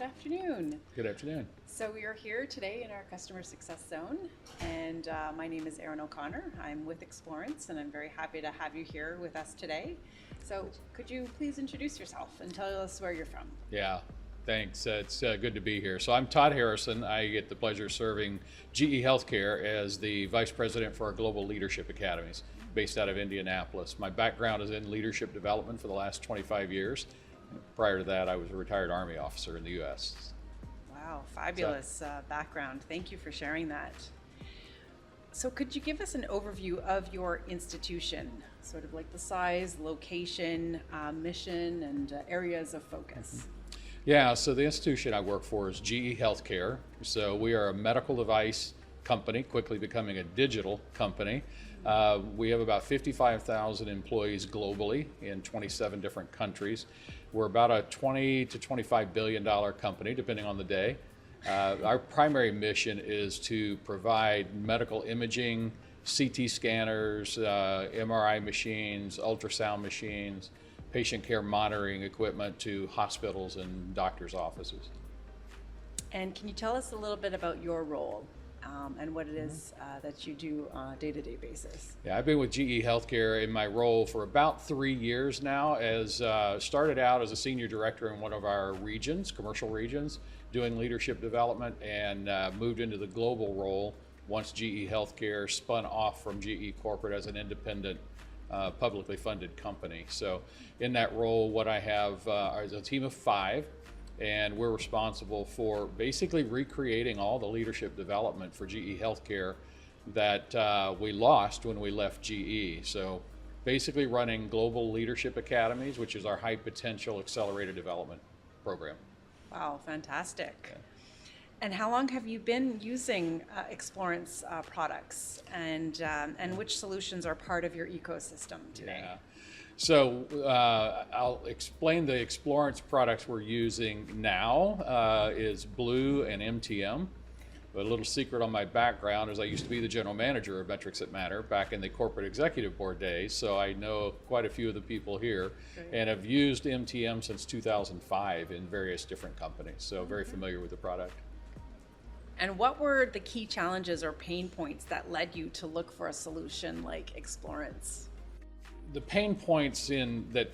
Good afternoon. Good afternoon. So we are here today in our Customer Success Zone, and my name is Erin O'Connor. I'm with Explorance, and I'm very happy to have you here with us today. So could you please introduce yourself and tell us where you're from? Yeah, thanks. It's good to be here. So I'm Todd Harrison. I get the pleasure of serving GE Healthcare as the Vice President for our Global Leadership Academies, based out of Indianapolis. My background is in leadership development for the last 25 years. Prior to that, I was a retired Army officer in the U.S. Wow, fabulous background. Thank you for sharing that. So could you give us an overview of your institution, sort of like the size, location, mission, and areas of focus? Yeah, so the institution I work for is GE Healthcare. So we are a medical device company, quickly becoming a digital company. We have about 55,000 employees globally in 27 different countries. We're about a $20 to $25 billion company, depending on the day. Our primary mission is to provide medical imaging, CT scanners, MRI machines, ultrasound machines, patient care monitoring equipment to hospitals and doctors' offices. And can you tell us a little bit about your role and what it is that you do on a day-to-day basis? Yeah, I've been with GE Healthcare in my role for about 3 years now. As started out as a senior director in one of our regions, commercial regions, doing leadership development, and moved into the global role once GE Healthcare spun off from GE Corporate as an independent, publicly funded company. So in that role, what I have is a team of 5. And we're responsible for basically recreating all the leadership development for GE Healthcare that we lost when we left GE. So basically running global leadership academies, which is our high potential accelerated development program. Wow, fantastic. Okay. And how long have you been using Explorance products, and which solutions are part of your ecosystem today? Yeah. So I'll explain the Explorance products we're using now is Blue and MTM. But a little secret on my background is I used to be the general manager of Metrics That Matter back in the corporate executive board days, so I know quite a few of the people here. Great. And have used MTM since 2005 in various different companies, so very familiar with the product. And what were the key challenges or pain points that led you to look for a solution like Explorance? The pain points that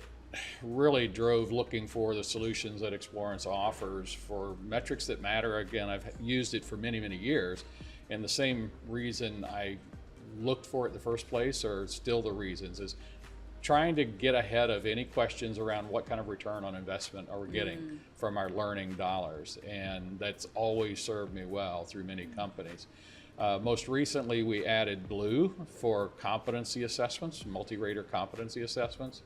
really drove looking for the solutions that Explorance offers for Metrics That Matter, again, I've used it for many, many years, and the same reason I looked for it in the first place are still the reasons, is trying to get ahead of any questions around what kind of return on investment are we getting from our learning dollars, and that's always served me well through many companies. Most recently, we added Blue for competency assessments, multi-rater competency assessments.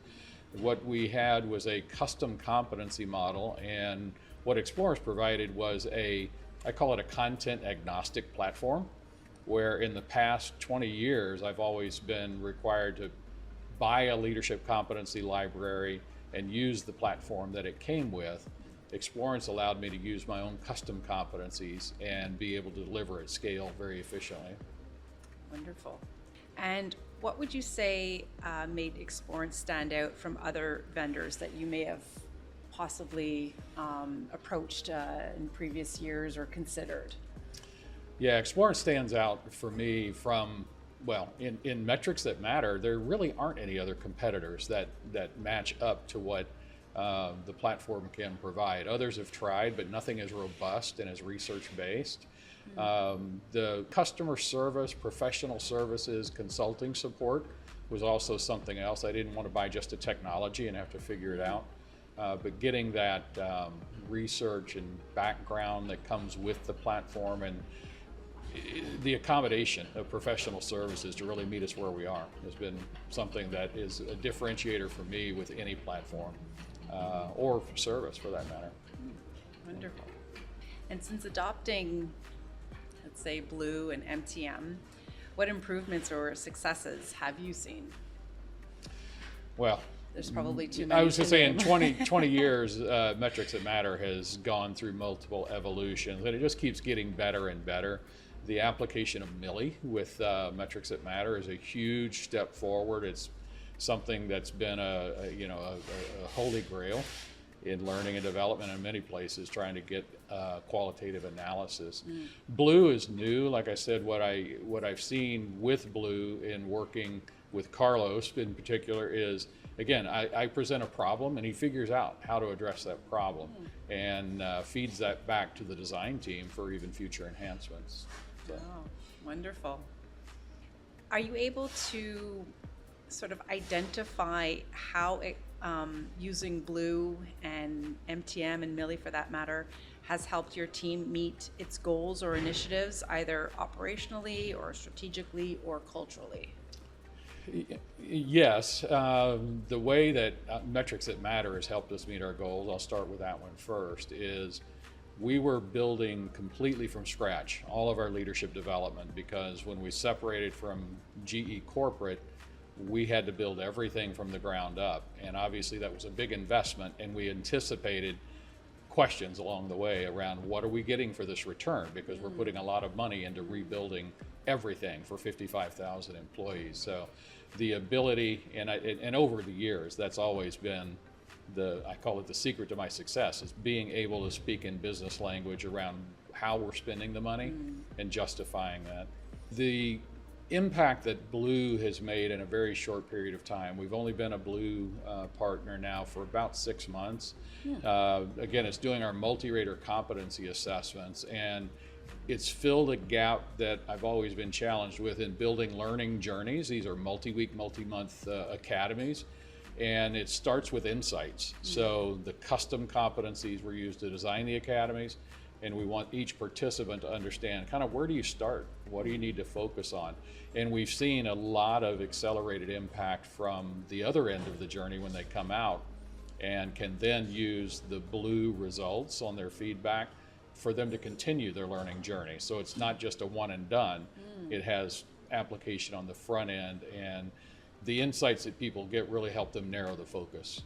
What we had was a custom competency model, and what Explorance provided was I call it a content agnostic platform, where in the past 20 years, I've always been required to buy a leadership competency library and use the platform that it came with. Explorance allowed me to use my own custom competencies and be able to deliver at scale very efficiently. Wonderful. And what would you say made Explorance stand out from other vendors that you may have possibly approached in previous years or considered? Yeah, Explorance stands out for me from, well, in Metrics That Matter, there really aren't any other competitors that match up to what the platform can provide. Others have tried, but nothing as robust and as research-based. The customer service, professional services, consulting support was also something else. I didn't want to buy just a technology and have to figure it out. But getting that research and background that comes with the platform and the accommodation of professional services to really meet us where we are has been something that is a differentiator for me with any platform. Or service for that matter. Wonderful. And since adopting, let's say, Blue and MTM, what improvements or successes have you seen? Well, there's probably too many. I was going to say in 20 years, Metrics That Matter has gone through multiple evolutions, and it just keeps getting better and better. The application of Millie with Metrics That Matter is a huge step forward. It's something that's been a holy grail. in learning and development in many places, trying to get qualitative analysis. Blue is new. Like I said, what I've seen with Blue in working with Carlos in particular is, again, I present a problem and he figures out how to address that problem and feeds that back to the design team for even future enhancements. So. Oh, wonderful. Are you able to sort of identify how using Blue and MTM and Millie for that matter has helped your team meet its goals or initiatives, either operationally or strategically or culturally? Yes, the way that Metrics That Matter has helped us meet our goals, I'll start with that one first, is we were building completely from scratch all of our leadership development, because when we separated from GE Corporate, we had to build everything from the ground up. And obviously that was a big investment, and we anticipated questions along the way around what are we getting for this return, because we're putting a lot of money into rebuilding everything for 55,000 employees. So the ability, and over the years, that's always been I call it the secret to my success, is being able to speak in business language around how we're spending the money and justifying that. The impact that Blue has made in a very short period of time, we've only been a Blue partner now for about 6 months. Again, it's doing our multi-rater competency assessments, and it's filled a gap that I've always been challenged with in building learning journeys. These are multi-week, multi-month academies. And it starts with insights. So the custom competencies were used to design the academies, and we want each participant to understand kind of where do you start? What do you need to focus on? And we've seen a lot of accelerated impact from the other end of the journey when they come out, and can then use the Blue results on their feedback for them to continue their learning journey. So it's not just a one and done. It has application on the front end, and the insights that people get really help them narrow the focus.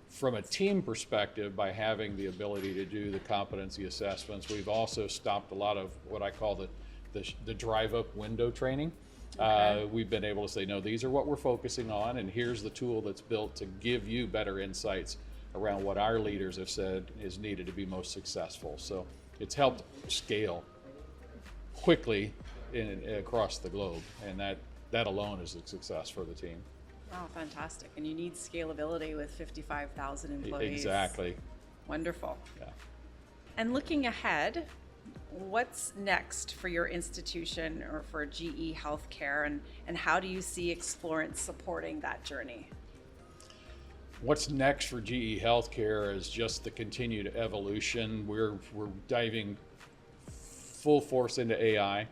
From a team perspective, by having the ability to do the competency assessments, we've also stopped a lot of what I call the drive-up window training. Okay. We've been able to say, no, these are what we're focusing on, and here's the tool that's built to give you better insights around what our leaders have said is needed to be most successful. So it's helped scale quickly across the globe, and that alone is a success for the team. Oh, fantastic. And you need scalability with 55,000 employees. Exactly. Wonderful. Yeah. And looking ahead, what's next for your institution or for GE Healthcare, and how do you see Explorance supporting that journey? What's next for GE Healthcare is just the continued evolution. We're diving full force into AI.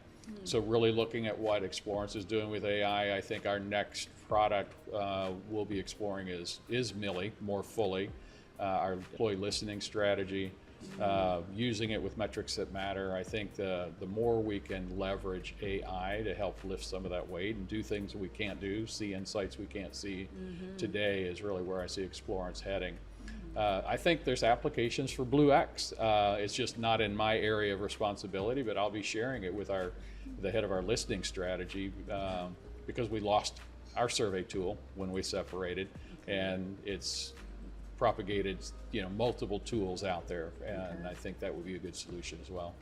So really looking at what Explorance is doing with AI. I think our next product we'll be exploring is Millie more fully, our employee listening strategy, using it with Metrics That Matter. I think the more we can leverage AI to help lift some of that weight and do things we can't do, see insights we can't see today, is really where I see Explorance heading. I think there's applications for Blue X. It's just not in my area of responsibility, but I'll be sharing it with the head of our listening strategy, because we lost our survey tool when we separated, and it's propagated, multiple tools out there, and I think that would be a good solution as well.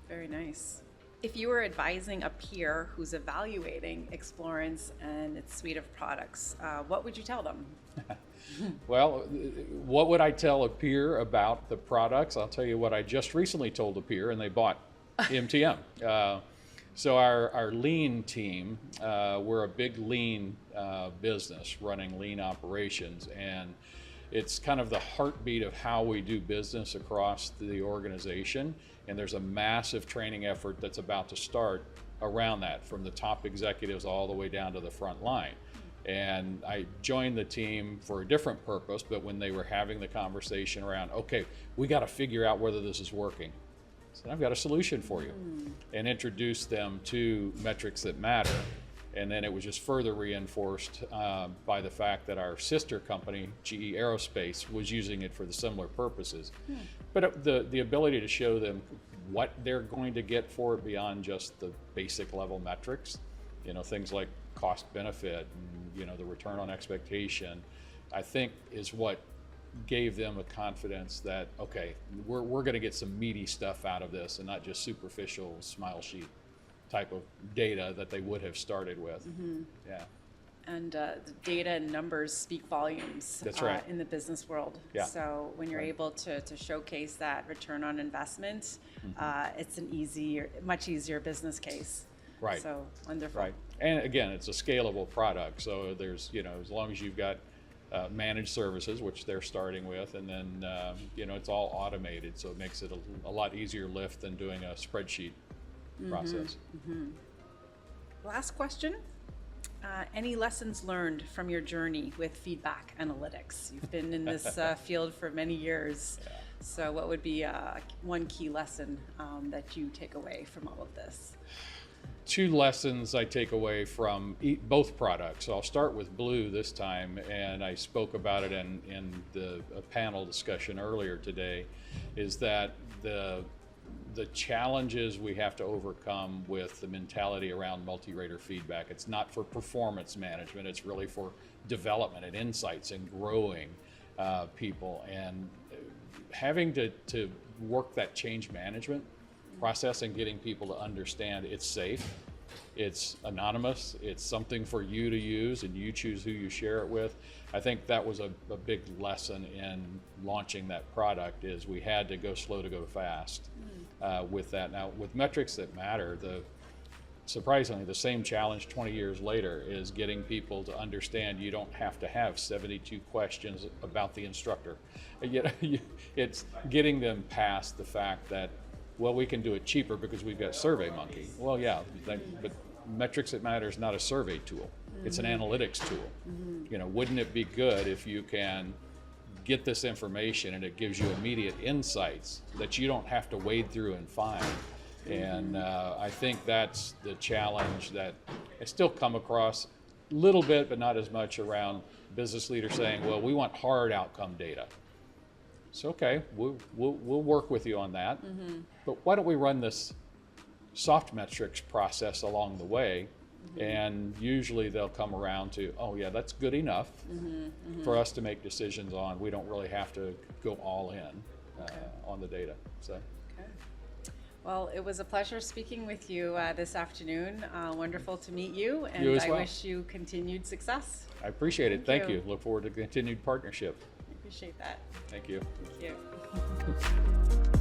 Very nice. If you were advising a peer who's evaluating Explorance and its suite of products, what would you tell them? Well, what would I tell a peer about the products? I'll tell you what I just recently told a peer, and they bought MTM. So our lean team, we're a big lean business running lean operations, and it's kind of the heartbeat of how we do business across the organization. And there's a massive training effort that's about to start around that, from the top executives all the way down to the front line. And I joined the team for a different purpose, but when they were having the conversation around, okay, we got to figure out whether this is working, so I've got a solution for you, and introduced them to Metrics That Matter. And then it was just further reinforced by the fact that our sister company, GE Aerospace, was using it for the similar purposes. But the ability to show them what they're going to get for it beyond just the basic level metrics, things like cost benefit and, the return on expectation, I think is what gave them a confidence that, okay, we're going to get some meaty stuff out of this and not just superficial smile sheet type of data that they would have started with. Yeah. And the data and numbers speak volumes. That's right. In the business world. Yeah. So when you're able to showcase that return on investment, it's an much easier business case. Right. So wonderful. Right. And again, it's a scalable product. So there's, as long as you've got managed services, which they're starting with, and then, it's all automated. So it makes it a lot easier lift than doing a spreadsheet process. Last question. Any lessons learned from your journey with feedback analytics? You've been in this field for many years. Yeah. So what would be one key lesson that you take away from all of this? Two lessons I take away from both products. So I'll start with Blue this time, and I spoke about it in the panel discussion earlier today, is that the challenges we have to overcome with the mentality around multi-rater feedback. It's not for performance management, it's really for development and insights and growing people, and having to work that change management process and getting people to understand it's safe, it's anonymous, it's something for you to use and you choose who you share it with. I think that was a big lesson in launching that product, is we had to go slow to go fast with that. Now with Metrics That Matter, surprisingly, the same challenge 20 years later is getting people to understand you don't have to have 72 questions about the instructor. Yet it's getting them past the fact that, well, we can do it cheaper because we've got SurveyMonkey. Well, yeah, but Metrics That Matter is not a survey tool. It's an analytics tool. Wouldn't it be good if you can get this information and it gives you immediate insights that you don't have to wade through and find? And I think that's the challenge that I still come across a little bit, but not as much, around business leaders saying, well, we want hard outcome data. So, okay, we'll work with you on that, but why don't we run this soft metrics process along the way? And usually they'll come around to, oh yeah, that's good enough for us to make decisions on. We don't really have to go all in on the data. So. Okay. Well, it was a pleasure speaking with you this afternoon. Wonderful to meet you, and you as well. I wish you continued success. I appreciate it. Thank Thank you. you. Look forward to continued partnership. I appreciate that. Thank you. Thank you.